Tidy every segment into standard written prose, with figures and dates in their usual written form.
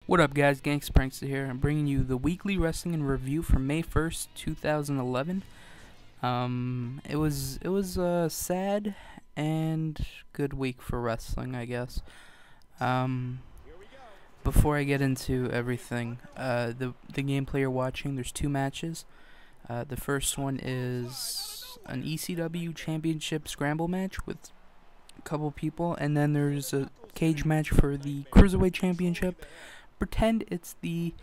What up, guys? GangstaPranksta here. I'm bringing you the weekly wrestling and review for May 1st, 2011. It was a sad and good week for wrestling, I guess. Before I get into everything, the gameplay you're watching, there's two matches. The first one is an ECW Championship Scramble match with a couple people, and then there's a cage match for the Cruiserweight Championship. Pretend it's the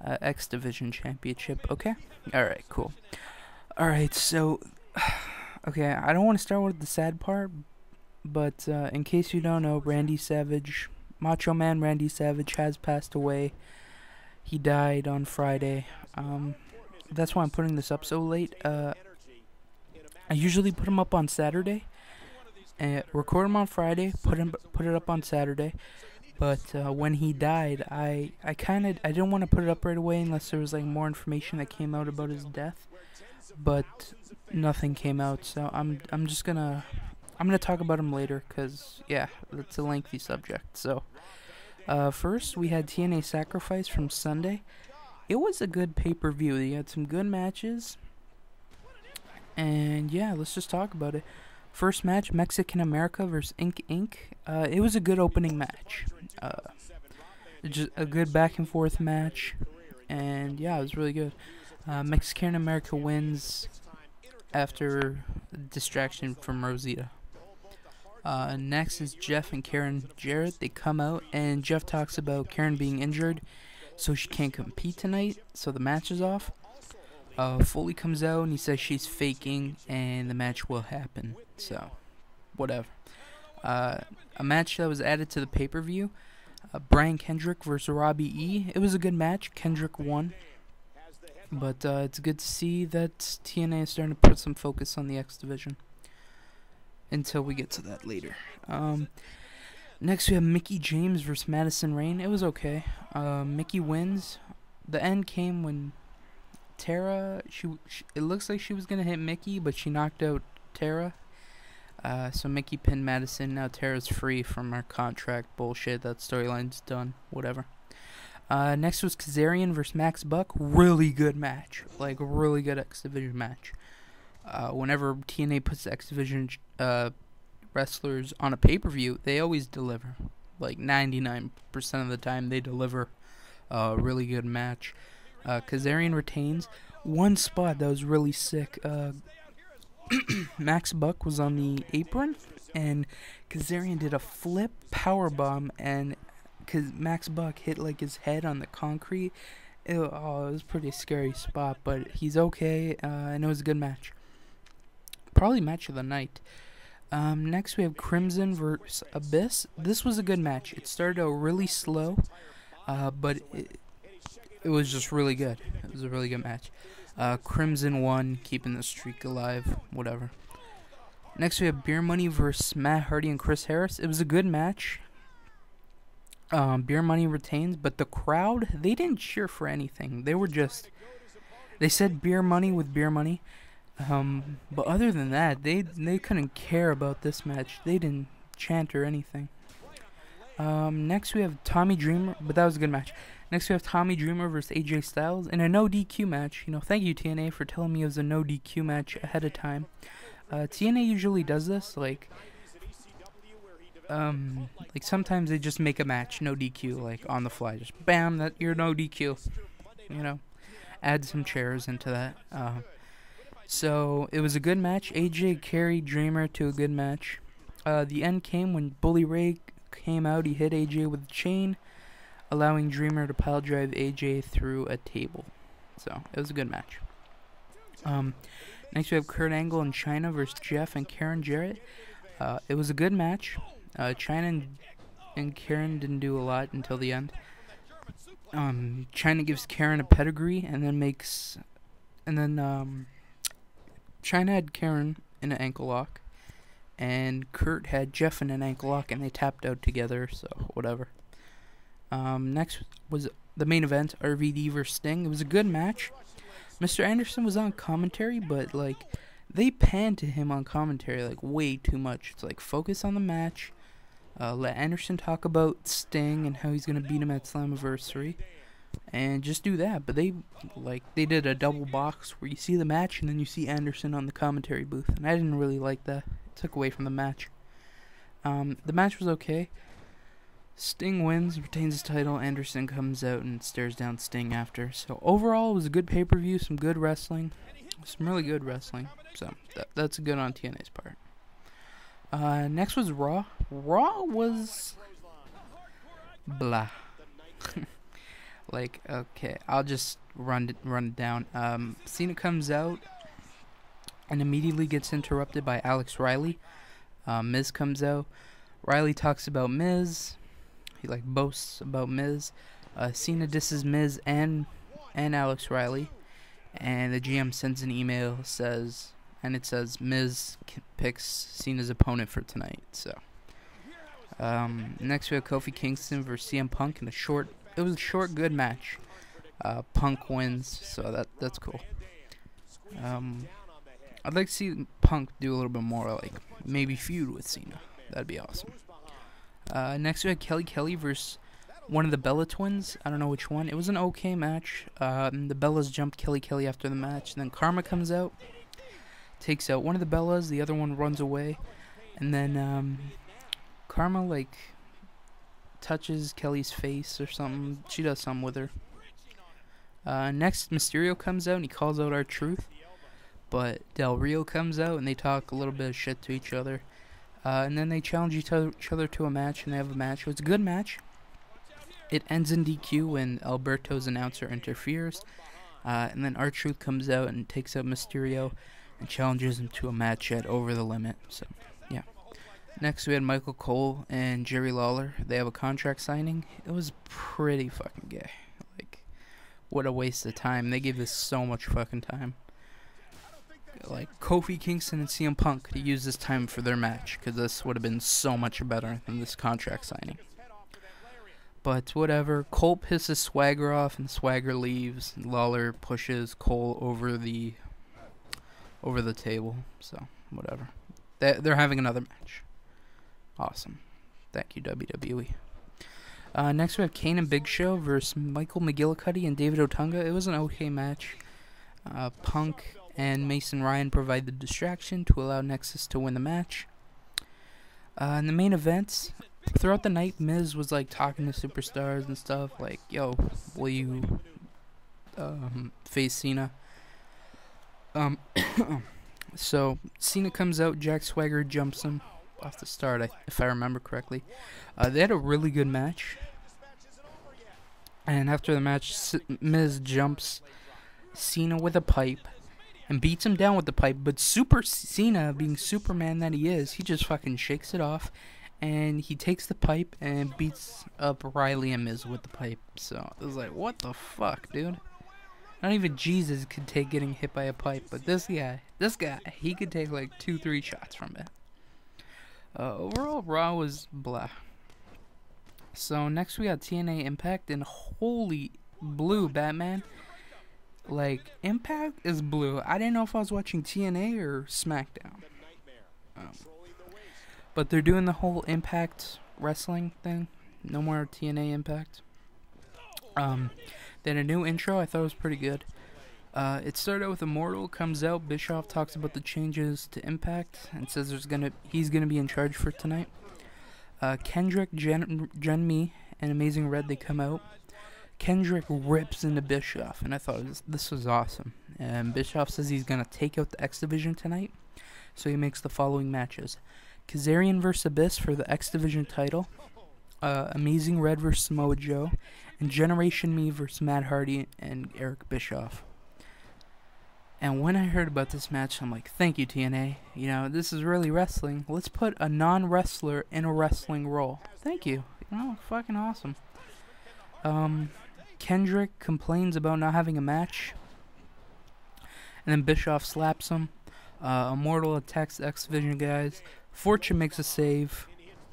X Division Championship, okay? Alright, cool. Alright, so, okay, I don't want to start with the sad part, but in case you don't know, Randy Savage, Macho Man Randy Savage has passed away. He died on Friday. That's why I'm putting this up so late. I usually put him up on Saturday, record him on Friday, put it up on Saturday. But when he died, I didn't want to put it up right away unless there was like more information that came out about his death. But nothing came out, so I'm gonna talk about him later, cause yeah, it's a lengthy subject. So first we had TNA Sacrifice from Sunday. It was a good pay-per-view. They had some good matches, and yeah, let's just talk about it. First match, Mexican America versus Inc. Inc. It was a good opening match. Just a good back and forth match, and yeah, it was really good. Mexican America wins after distraction from Rosita. Next is Jeff and Karen Jarrett. They come out, and Jeff talks about Karen being injured, so she can't compete tonight, so the match is off. Foley comes out and he says she's faking and the match will happen. So, whatever. A match that was added to the pay-per-view. Brian Kendrick versus Robbie E. It was a good match. Kendrick won. But it's good to see that TNA is starting to put some focus on the X Division. Until we get to that later. Next we have Mickie James versus Madison Rayne. It was okay. Mickie wins. The end came when Tara, it looks like she was going to hit Mickie, but she knocked out Tara. So Mickie pinned Madison. Now Tara's free from her contract bullshit. That storyline's done. Whatever. Next was Kazarian versus Max Buck. Really good match. Like, really good X Division match. Whenever TNA puts X Division wrestlers on a pay-per-view, they always deliver. Like, 99% of the time, they deliver a really good match. Kazarian retains. One spot that was really sick. Max Buck was on the apron, and Kazarian did a flip powerbomb, and Max Buck hit like his head on the concrete. It was a pretty scary spot, but he's okay, and it was a good match. Probably match of the night. Next we have Crimson versus Abyss. This was a good match. It started out really slow, but it was just really good. It was a really good match. Crimson won, keeping the streak alive, whatever. Next we have Beer Money versus Matt Hardy and Chris Harris. It was a good match. Beer Money retains, but the crowd, they didn't cheer for anything. They said Beer Money with Beer Money. But other than that, they couldn't care about this match. They didn't chant or anything. Next we have Tommy Dreamer, but that was a good match. Next we have Tommy Dreamer versus AJ Styles in a no DQ match. You know, thank you TNA for telling me it was a no DQ match ahead of time. TNA usually does this, like sometimes they just make a match no DQ, like on the fly, just bam, that you're no DQ. You know, add some chairs into that. So it was a good match. AJ carried Dreamer to a good match. The end came when Bully Ray came out. He hit AJ with a chain, allowing Dreamer to pile drive AJ through a table. So it was a good match. Next we have Kurt Angle and Chyna versus Jeff and Karen Jarrett. It was a good match. Chyna and Karen didn't do a lot until the end. Chyna gives Karen a pedigree and then Chyna had Karen in an ankle lock, and Kurt had Jeff in an ankle lock, and they tapped out together, so whatever. Next was the main event, RVD versus Sting. It was a good match. Mr. Anderson was on commentary, but, like, they panned to him on commentary, like, way too much. It's like, focus on the match. Let Anderson talk about Sting and how he's gonna beat him at Slammiversary, and just do that. But they did a double box where you see the match and then you see Anderson on the commentary booth, and I didn't really like that. It took away from the match. The match was okay. Sting wins, retains his title. Anderson comes out and stares down Sting after. So overall, it was a good pay-per-view, some good wrestling, some really good wrestling. So that's good on TNA's part. Next was Raw. Raw was blah. Okay, I'll just run it down. Cena comes out and immediately gets interrupted by Alex Riley. Miz comes out. Riley talks about Miz. He boasts about Miz. Cena disses Miz and Alex Riley, and the GM sends an email it says Miz picks Cena's opponent for tonight. So next we have Kofi Kingston versus CM Punk in it was a short good match. Punk wins, so that's cool. I'd like to see Punk do a little bit more, maybe feud with Cena. That'd be awesome. Next we had Kelly versus one of the Bella twins. I don't know which one. It was an okay match. The Bellas jumped Kelly after the match. And then Karma comes out, takes out one of the Bellas. The other one runs away. And then Karma, touches Kelly's face or something. She does something with her. Next, Mysterio comes out and he calls out R-Truth. But Del Rio comes out and they talk a little bit of shit to each other. And then they challenge each other to a match, and they have a match. It's a good match. It ends in DQ when Alberto's announcer interferes. And then R-Truth comes out and takes out Mysterio and challenges him to a match at Over the Limit. So, yeah. Next, we had Michael Cole and Jerry Lawler. They have a contract signing. It was pretty fucking gay. What a waste of time. They gave this so much fucking time. Kofi Kingston and CM Punk could use this time for their match, because this would have been so much better than this contract signing. But whatever. Cole pisses Swagger off and Swagger leaves. Lawler pushes Cole over the table. So whatever. They're having another match. Awesome. Thank you, WWE. Next we have Kane and Big Show versus Michael McGillicuddy and David Otunga. It was an okay match. Punk and Mason Ryan provide the distraction to allow Nexus to win the match. In the main events, throughout the night, Miz was talking to superstars and stuff, yo, will you face Cena? So Cena comes out, Jack Swagger jumps him off the start, if I remember correctly. They had a really good match, and after the match, Miz jumps Cena with a pipe and beats him down with the pipe, but Super Cena, being Superman that he is, he just fucking shakes it off, and he takes the pipe and beats up Riley and Miz with the pipe. So it was what the fuck, dude? Not even Jesus could take getting hit by a pipe, but this guy, he could take 2-3 shots from it. Overall, Raw was blah. So next we got TNA Impact, and holy blue Batman. Impact is blue. I didn't know if I was watching TNA or Smackdown. But they're doing the whole Impact wrestling thing. No more TNA Impact. Then a new intro. I thought it was pretty good. It started out with Immortal comes out. Bischoff talks about the changes to Impact and says he's gonna be in charge for tonight. Kendrick, Jen Me, and Amazing Red, they come out. Kendrick rips into Bischoff, and I thought this was awesome. And Bischoff says he's going to take out the X Division tonight, so he makes the following matches. Kazarian vs. Abyss for the X Division title, Amazing Red vs. Samoa Joe, and Generation Me vs. Matt Hardy and Eric Bischoff. And when I heard about this match, I'm thank you, TNA. This is really wrestling. Let's put a non-wrestler in a wrestling role. Thank you. Fucking awesome. Kendrick complains about not having a match, and then Bischoff slaps him. Immortal attacks the X Division guys. Fortune makes a save,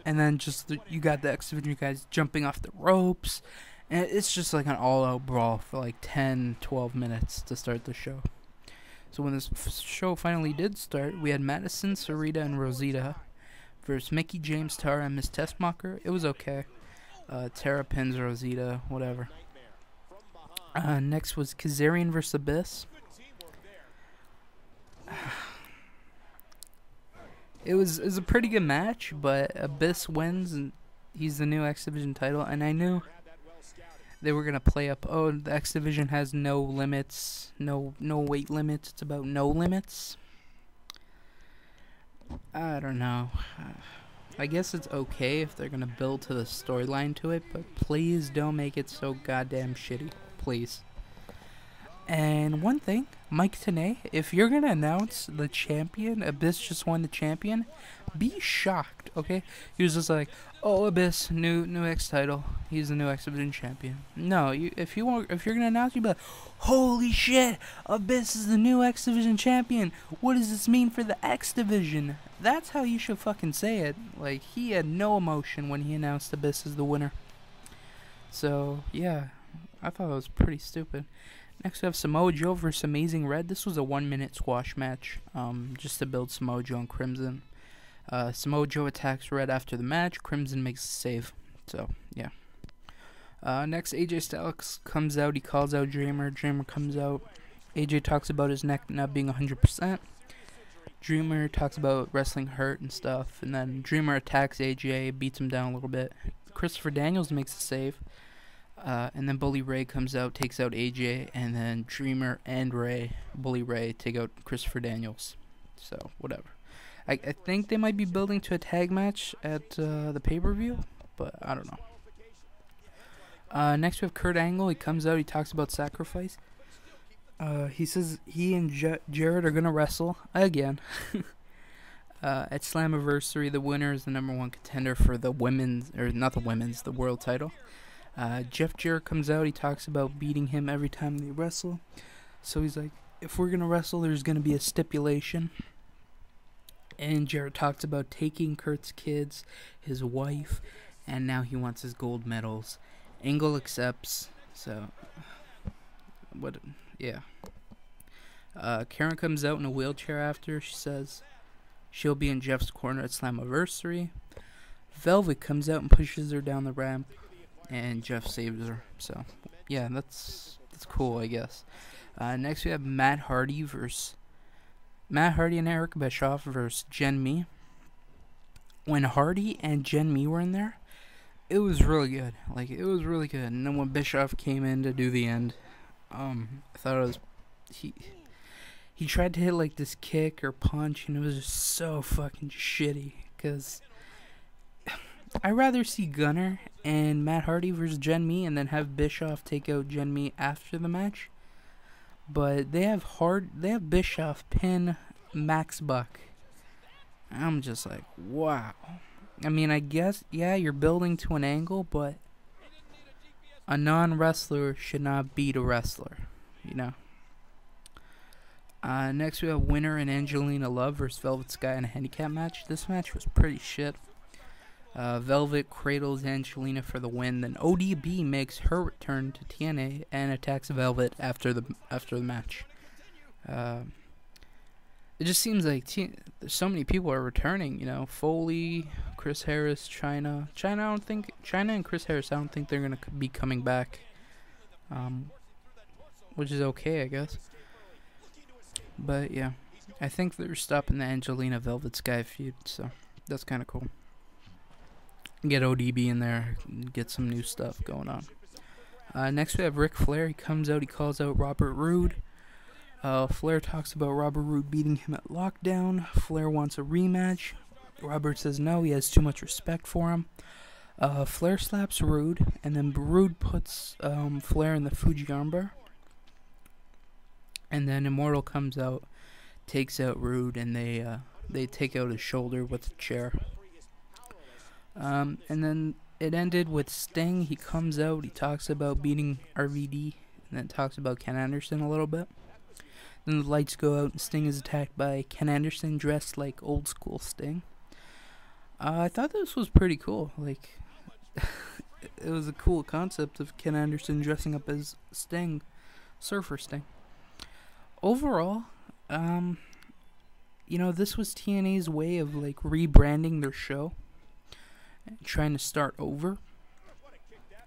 and then you got the X Division guys jumping off the ropes, and it's just an all-out brawl for 10-12 minutes to start the show. So when this show finally did start, we had Madison, Sarita, and Rosita versus Mickey James, Tara, and Miss Tessmacher. It was okay. Tara pins Rosita, whatever. Next was Kazarian versus Abyss. It was a pretty good match, but Abyss wins, and he's the new X Division title. And I knew they were gonna play up. Oh, the X Division has no limits, no weight limits. It's about no limits. I don't know. I guess it's okay if they're gonna build to the storyline to it, but please don't make it so goddamn shitty, please. And one thing, Mike Tenay, if you're gonna announce the champion, Abyss just won the champion, be shocked, okay? He was just like, oh, Abyss, new X title, he's the new X Division champion. No, if you're gonna announce, you be like, holy shit, Abyss is the new X Division champion. What does this mean for the X Division? That's how you should fucking say it. Like, he had no emotion when he announced Abyss as the winner. So yeah, I thought it was pretty stupid. Next we have Samoa Joe versus Amazing Red. This was a 1-minute squash match, just to build Samoa Joe and Crimson. Samoa Joe attacks Red after the match. Crimson makes a save. So, yeah. Next, AJ Styles comes out. He calls out Dreamer. Dreamer comes out. AJ talks about his neck not being 100%. Dreamer talks about wrestling hurt and stuff. And then Dreamer attacks AJ, beats him down a little bit. Christopher Daniels makes a save. And then Bully Ray comes out, takes out AJ, and then Dreamer and Bully Ray, take out Christopher Daniels. So, whatever. I think they might be building to a tag match at the pay-per-view, but I don't know. Next we have Kurt Angle. He comes out, he talks about Sacrifice. He says he and Jarrett are going to wrestle again. At Slammiversary, the winner is the #1 contender for the women's, or not the women's, the world title. Jeff Jarrett comes out, he talks about beating him every time they wrestle. So he's like, if we're going to wrestle, there's going to be a stipulation. And Jarrett talks about taking Kurt's kids, his wife, and now he wants his gold medals. Angle accepts, so, yeah. Karen comes out in a wheelchair after. She says she'll be in Jeff's corner at Slammiversary. Velvet comes out and pushes her down the ramp. And Jeff saves her. So, yeah, that's cool, I guess. Next we have Matt Hardy and Eric Bischoff versus Jen Mee. When Hardy and Jen Mee were in there, it was really good. Like, it was really good. And then when Bischoff came in to do the end, I thought it was he tried to hit like this kick or punch, and it was just so fucking shitty. Cause I'd rather see Gunner and Matt Hardy versus Jen Mee and then have Bischoff take out Jen Mee after the match. But they have Bischoff pin Max Buck. I'm just like, wow. I mean, I guess, yeah, you're building to an angle, but a non-wrestler should not beat a wrestler, you know. Next we have Winner and Angelina Love versus Velvet Sky in a handicap match. This match was pretty shit. Velvet cradles Angelina for the win. Then ODB makes her return to TNA and attacks Velvet after the match. It just seems like so many people are returning. You know, Foley, Chris Harris, China and Chris Harris. I don't think they're gonna be coming back. Which is okay, I guess. But yeah, I think they're stopping the Angelina Velvet Sky feud, so that's kind of cool. Get ODB in there, get some new stuff going on. Next we have Ric Flair. He comes out, he calls out Robert Roode. Flair talks about Robert Roode beating him at Lockdown. Flair wants a rematch. Robert says no, he has too much respect for him. Flair slaps Roode, and then Roode puts Flair in the Fuji armbar. And then Immortal comes out, takes out Roode, and they take out his shoulder with a chair. And then it ended with Sting. He comes out, he talks about beating RVD, and then talks about Ken Anderson a little bit. Then the lights go out, and Sting is attacked by Ken Anderson dressed like old school Sting. I thought this was pretty cool. Like, it was a cool concept of Ken Anderson dressing up as Sting, Surfer Sting. Overall, you know, this was TNA's way of like rebranding their show, and trying to start over.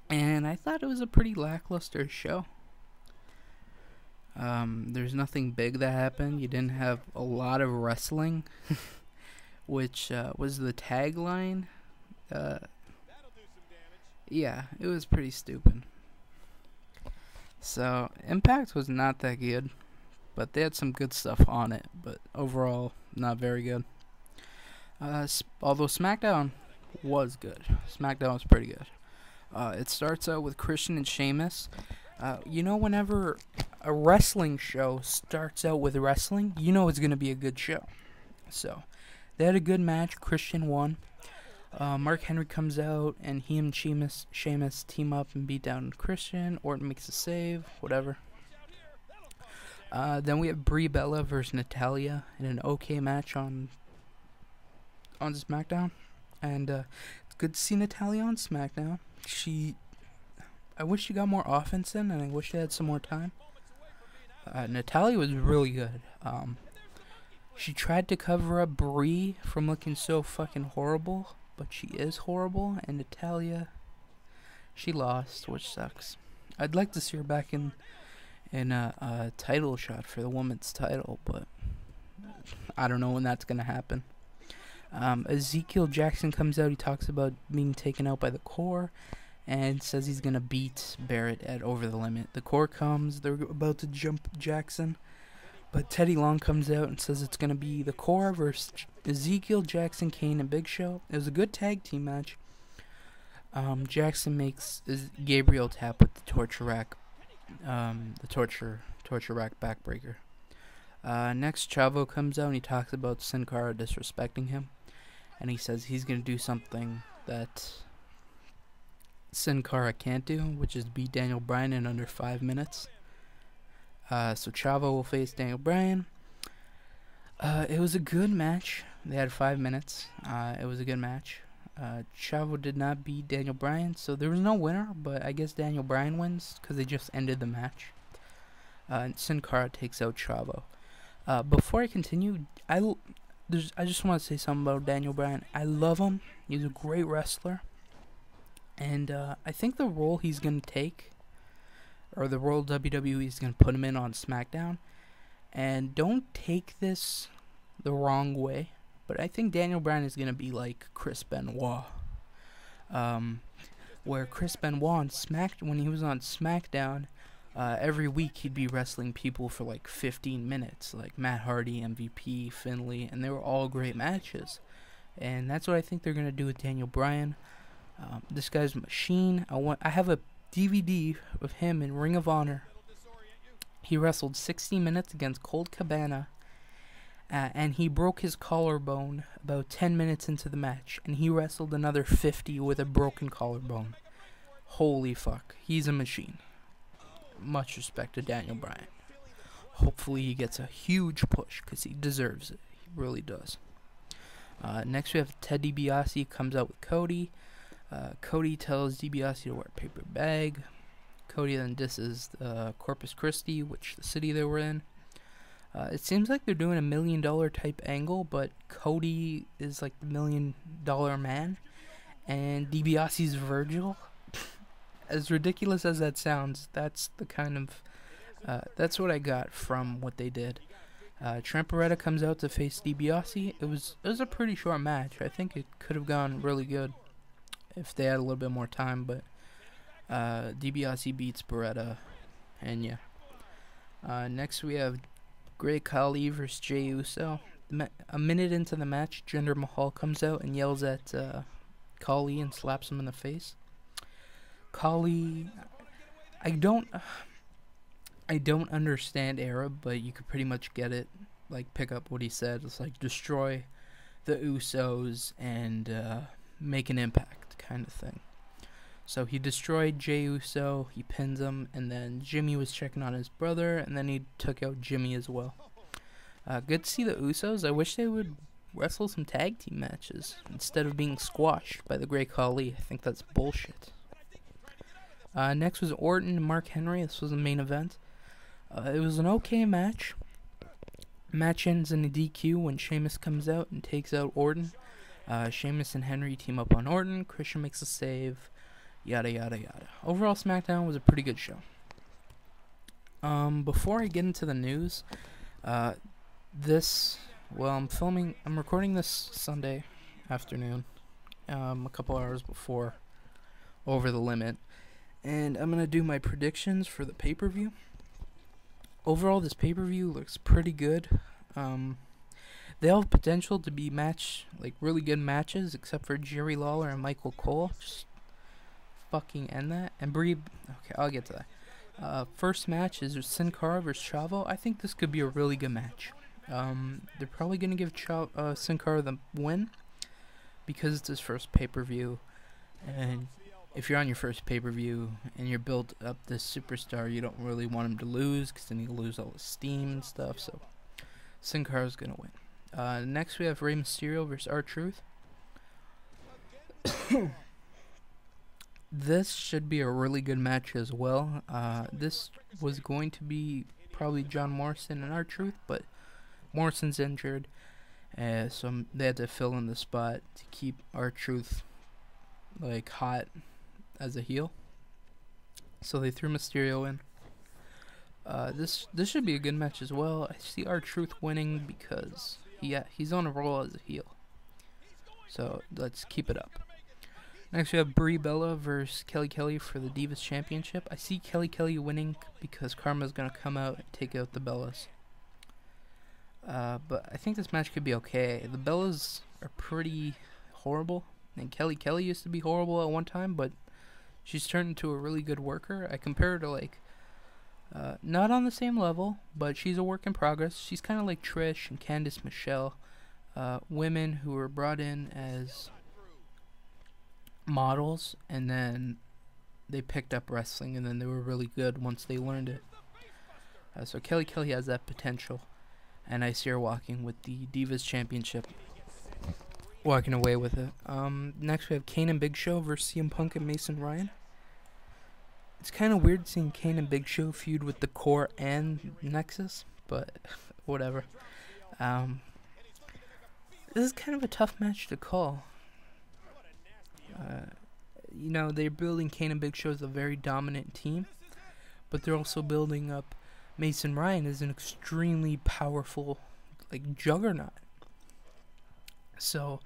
And I thought it was a pretty lackluster show. There's nothing big that happened. You didn't have a lot of wrestling, which was the tagline. Yeah, it was pretty stupid. So, Impact was not that good, but they had some good stuff on it, but overall, not very good. Although SmackDown was good. SmackDown was pretty good. It starts out with Christian and Sheamus. You know, whenever a wrestling show starts out with wrestling, you know it's going to be a good show. So, they had a good match. Christian won. Mark Henry comes out, and he and Sheamus team up and beat down Christian. Orton makes a save, whatever. Then we have Brie Bella versus Natalya in an okay match on SmackDown. And it's good to see Natalya on SmackDown. I wish she got more offense in, and I wish she had some more time. Natalya was really good. She tried to cover up Brie from looking so fucking horrible, but she is horrible, and Natalya, she lost, which sucks. I'd like to see her back in a title shot for the women's title, but I don't know when that's gonna happen. Ezekiel Jackson comes out. He talks about being taken out by the Core, and says he's gonna beat Barrett at Over the Limit. The Core comes. They're about to jump Jackson, but Teddy Long comes out and says it's gonna be the Core versus Ezekiel, Jackson, Kane, and Big Show. It was a good tag team match. Jackson makes Gabriel tap with the torture rack, torture rack backbreaker. Next, Chavo comes out and he talks about Sin Cara disrespecting him, and he says he's gonna do something that Sin Cara can't do, which is beat Daniel Bryan in under 5 minutes. So Chavo will face Daniel Bryan. It was a good match. They had 5 minutes. It was a good match. Chavo did not beat Daniel Bryan, so there was no winner, but I guess Daniel Bryan wins because they just ended the match. And Sin Cara takes out Chavo. Before I continue, I just want to say something about Daniel Bryan. I love him. He's a great wrestler. And I think the role he's going to take, or the role WWE is going to put him in on SmackDown, and don't take this the wrong way, but I think Daniel Bryan is going to be like Chris Benoit. Where Chris Benoit when he was on SmackDown, every week he'd be wrestling people for like 15 minutes, like Matt Hardy, MVP, Finlay, and they were all great matches. And that's what I think they're going to do with Daniel Bryan. This guy's a machine. I have a DVD of him in Ring of Honor. He wrestled 60 minutes against Colt Cabana, and he broke his collarbone about 10 minutes into the match, and he wrestled another 50 with a broken collarbone. Holy fuck, he's a machine. Much respect to Daniel Bryan. Hopefully he gets a huge push, because he deserves it. He really does. Next we have Ted DiBiase comes out with Cody. Cody tells DiBiase to wear a paper bag. Cody then disses Corpus Christi, which the city they were in. It seems like they're doing $1 million type angle, but Cody is like the $1 million man, and DiBiase's Virgil. As ridiculous as that sounds, that's the kind of that's what I got from what they did. Trent Beretta comes out to face DiBiase. It was a pretty short match. I think it could have gone really good if they had a little bit more time, but DiBiase beats Beretta, and yeah. Next we have Great Khali versus Jey Uso. A minute into the match, Jinder Mahal comes out and yells at Khali and slaps him in the face. Khali, I don't understand Arab, but you could pretty much get it. Like, pick up what he said. It's like destroy the Usos and make an impact kind of thing. So he destroyed Jey Uso, he pins him, and then Jimmy was checking on his brother, and then he took out Jimmy as well. Good to see the Usos. I wish they would wrestle some tag team matches instead of being squashed by the Great Khali. I think that's bullshit. Next was Orton and Mark Henry. This was the main event. It was an okay match. Match ends in a DQ when Sheamus comes out and takes out Orton. Sheamus and Henry team up on Orton. Christian makes a save. Yada yada yada. Overall, SmackDown was a pretty good show. Before I get into the news, I'm recording this Sunday afternoon, a couple hours before Over the Limit, and I'm gonna do my predictions for the pay-per-view. Overall, this pay-per-view looks pretty good. They all have potential to be really good matches, except for Jerry Lawler and Michael Cole. Just fucking end that. And Brie. Okay, I'll get to that. First match is Sin Cara versus Chavo. I think this could be a really good match. They're probably gonna give Sin Cara the win because it's his first pay-per-view, and if you're on your first pay-per-view and you're built up this superstar, you don't really want him to lose because then he'll lose all his steam and stuff. So Sin Cara's gonna win. Next we have Rey Mysterio versus R-Truth. This should be a really good match as well. This was going to be probably John Morrison and R-Truth, but Morrison's injured, so they had to fill in the spot to keep R-Truth hot as a heel. So they threw Mysterio in. This should be a good match as well. I see R-Truth winning because he's on a roll as a heel. So let's keep it up. Next we have Brie Bella versus Kelly Kelly for the Divas Championship. I see Kelly Kelly winning because Karma's gonna come out and take out the Bellas. But I think this match could be okay. The Bellas are pretty horrible, and Kelly Kelly used to be horrible at one time, but she's turned into a really good worker. I compare her to not on the same level, but she's a work in progress. She's kind of like Trish and Candice Michelle, women who were brought in as models, and then they picked up wrestling, and then they were really good once they learned it. So Kelly Kelly has that potential, and I see her walking with the Divas Championship, walking away with it. Next we have Kane and Big Show versus CM Punk and Mason Ryan. It's kind of weird seeing Kane and Big Show feud with the Core and Nexus, but whatever. This is kind of a tough match to call. They're building Kane and Big Show as a very dominant team, but they're also building up Mason Ryan as an extremely powerful, juggernaut. So,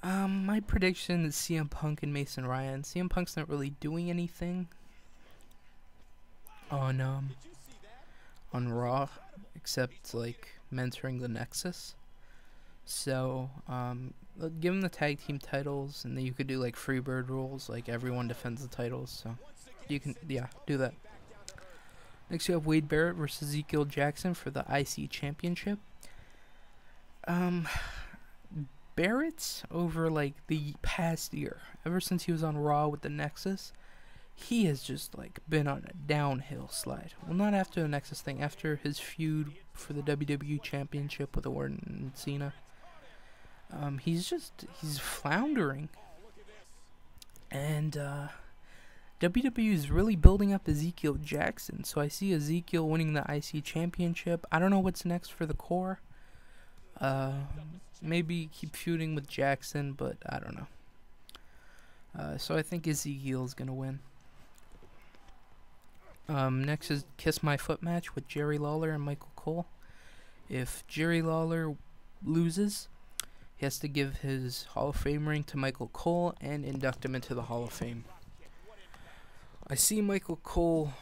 my prediction is CM Punk and Mason Ryan. CM Punk's not really doing anything on Raw, except mentoring the Nexus. So give him the tag team titles, and then you could do Freebird rules, everyone defends the titles. So you can do that. Next you have Wade Barrett versus Ezekiel Jackson for the IC Championship. Barrett's over the past year, ever since he was on Raw with the Nexus, he has just been on a downhill slide. Well, not after the Nexus thing, after his feud for the WWE Championship with Orton and Cena. He's floundering. And WWE is really building up Ezekiel Jackson, so I see Ezekiel winning the IC Championship. I don't know what's next for the Core. Maybe keep feuding with Jackson, but I don't know. So I think Ezekiel's gonna win. Next is Kiss My Foot match with Jerry Lawler and Michael Cole. If Jerry Lawler loses, he has to give his Hall of Fame ring to Michael Cole and induct him into the Hall of Fame. I see Michael Cole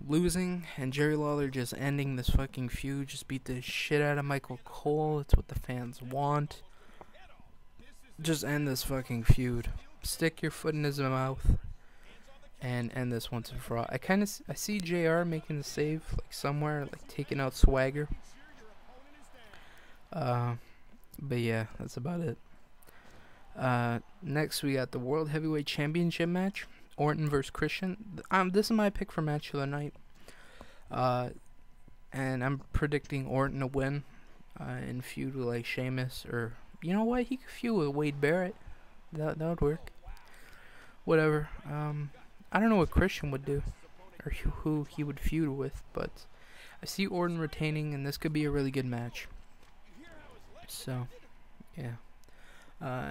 losing and Jerry Lawler just ending this fucking feud. Just beat the shit out of Michael Cole. It's what the fans want. Just end this fucking feud. Stick your foot in his mouth and end this once and for all. I see JR making a save somewhere, taking out Swagger. But yeah, that's about it. Next we got the World Heavyweight Championship match, Orton versus Christian. This is my pick for match of the night. And I'm predicting Orton to win in feud with Sheamus, or you know what, he could feud with Wade Barrett. That would work. Whatever. I don't know what Christian would do, or who he would feud with, but I see Orton retaining, and this could be a really good match. So, yeah.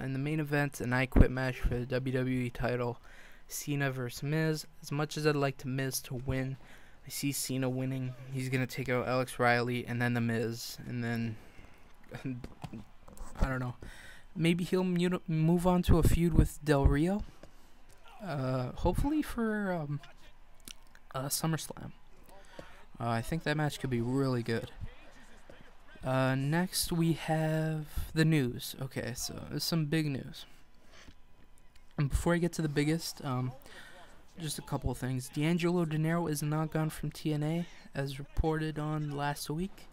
In the main event, an I Quit match for the WWE title, Cena versus Miz. As much as I'd like to Miz to win, I see Cena winning. He's going to take out Alex Riley and then the Miz. And then, I don't know. Maybe he'll move on to a feud with Del Rio. Hopefully for SummerSlam. I think that match could be really good. Next we have the news. Okay, so there's some big news. And before I get to the biggest, just a couple of things. D'Angelo Dinero is not gone from TNA, as reported on last week.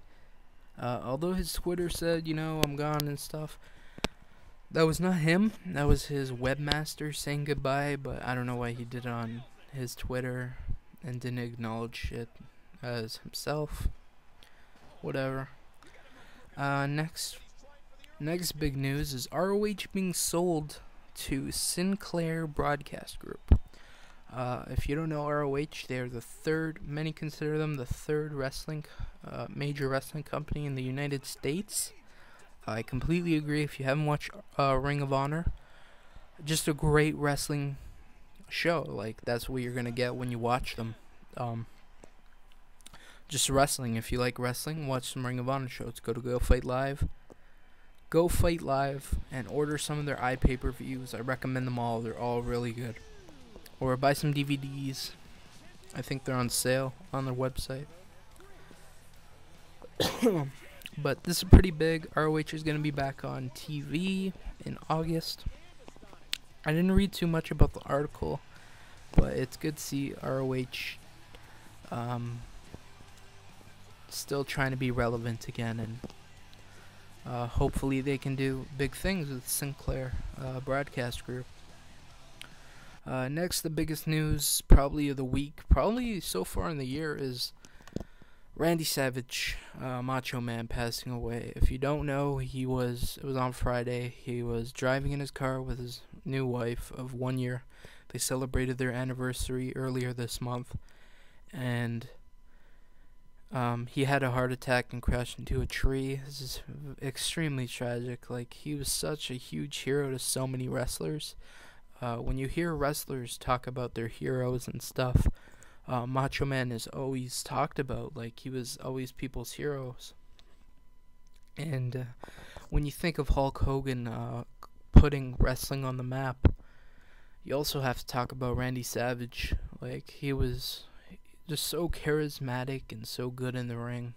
Although his Twitter said, I'm gone and stuff, that was not him. That was his webmaster saying goodbye, but I don't know why he did it on his Twitter and didn't acknowledge it as himself. Whatever. Next big news is ROH being sold to Sinclair Broadcast Group. If you don't know ROH, they're the third, many consider them the third major wrestling company in the United States. I completely agree. If you haven't watched Ring of Honor, just a great wrestling show. Like, that's what you're going to get when you watch them. Just wrestling. If you like wrestling, watch some Ring of Honor shows. Go to Go Fight Live. Go Fight Live and order some of their iPay-per-views. I recommend them all. They're all really good. Or buy some DVDs. I think they're on sale on their website. But this is pretty big. ROH is going to be back on TV in August. I didn't read too much about the article, but it's good to see ROH still trying to be relevant again, and hopefully they can do big things with Sinclair Broadcast Group. Next, the biggest news probably of the week, probably so far in the year, is Randy Savage, Macho Man, passing away. If you don't know, it was on Friday. He was driving in his car with his new wife of 1 year. They celebrated their anniversary earlier this month, and he had a heart attack and crashed into a tree. This is extremely tragic. Like, he was such a huge hero to so many wrestlers. When you hear wrestlers talk about their heroes and stuff, Macho Man is always talked about. Like, he was always people's heroes. And when you think of Hulk Hogan putting wrestling on the map, you also have to talk about Randy Savage. Like, he was just so charismatic and so good in the ring.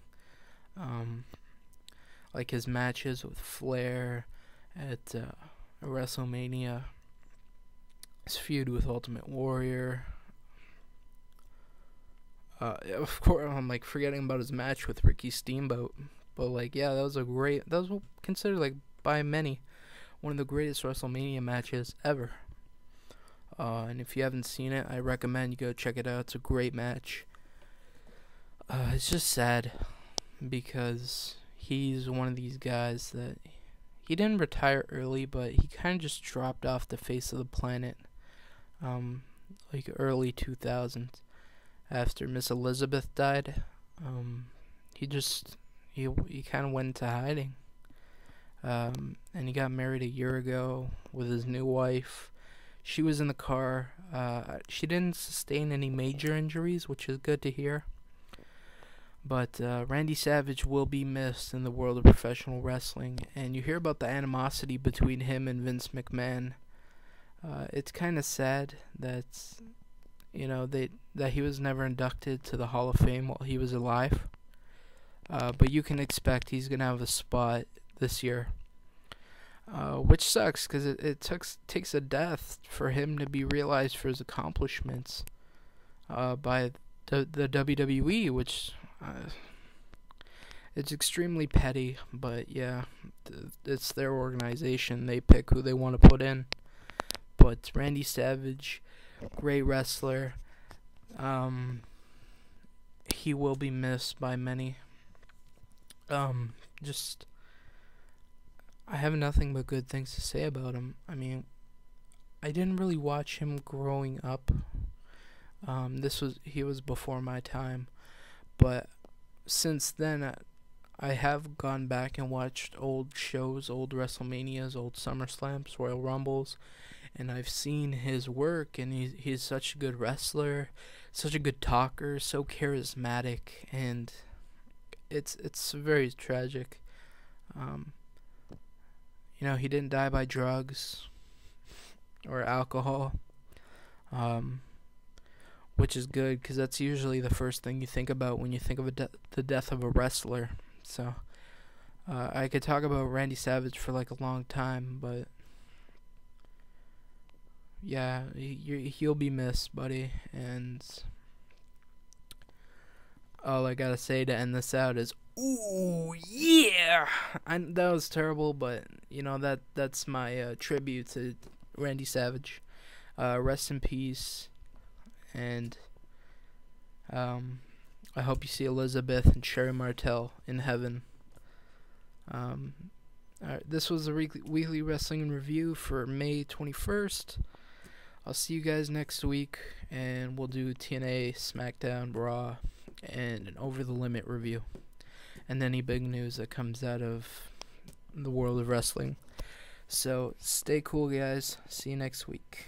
Like his matches with Flair at WrestleMania, his feud with Ultimate Warrior. Of course, I'm like forgetting about his match with Ricky Steamboat, but like, yeah, that was considered, like, by many one of the greatest WrestleMania matches ever. And if you haven't seen it, I recommend you go check it out. It's a great match. It's just sad because he's one of these guys that he didn't retire early, but he kind of just dropped off the face of the planet, like early 2000s. After Miss Elizabeth died, he kind of went into hiding. And he got married a year ago with his new wife. She was in the car. She didn't sustain any major injuries, which is good to hear. But Randy Savage will be missed in the world of professional wrestling. And you hear about the animosity between him and Vince McMahon. It's kind of sad that that he was never inducted to the Hall of Fame while he was alive. But you can expect he's going to have a spot this year. Which sucks, because it takes a death for him to be realized for his accomplishments by the WWE, which it's extremely petty, but yeah, it's their organization. They pick who they want to put in. But Randy Savage, great wrestler. He will be missed by many. I have nothing but good things to say about him. I mean, I didn't really watch him growing up. He was before my time, but since then, I have gone back and watched old shows, old WrestleManias, old SummerSlams, Royal Rumbles, and I've seen his work, and he's such a good wrestler, such a good talker, so charismatic, and it's very tragic. Um, he didn't die by drugs or alcohol, which is good because that's usually the first thing you think about when you think of the death of a wrestler. So I could talk about Randy Savage for like a long time, but yeah, he'll be missed, buddy. And all I gotta say to end this out is, ooh yeah! That was terrible, but that's my tribute to Randy Savage. Rest in peace, and I hope you see Elizabeth and Sherry Martel in heaven. Alright, this was a weekly wrestling review for May 21st. I'll see you guys next week, and we'll do TNA, Smackdown, Raw, and an Over The Limit review, and any big news that comes out of the world of wrestling. So stay cool, guys. See you next week.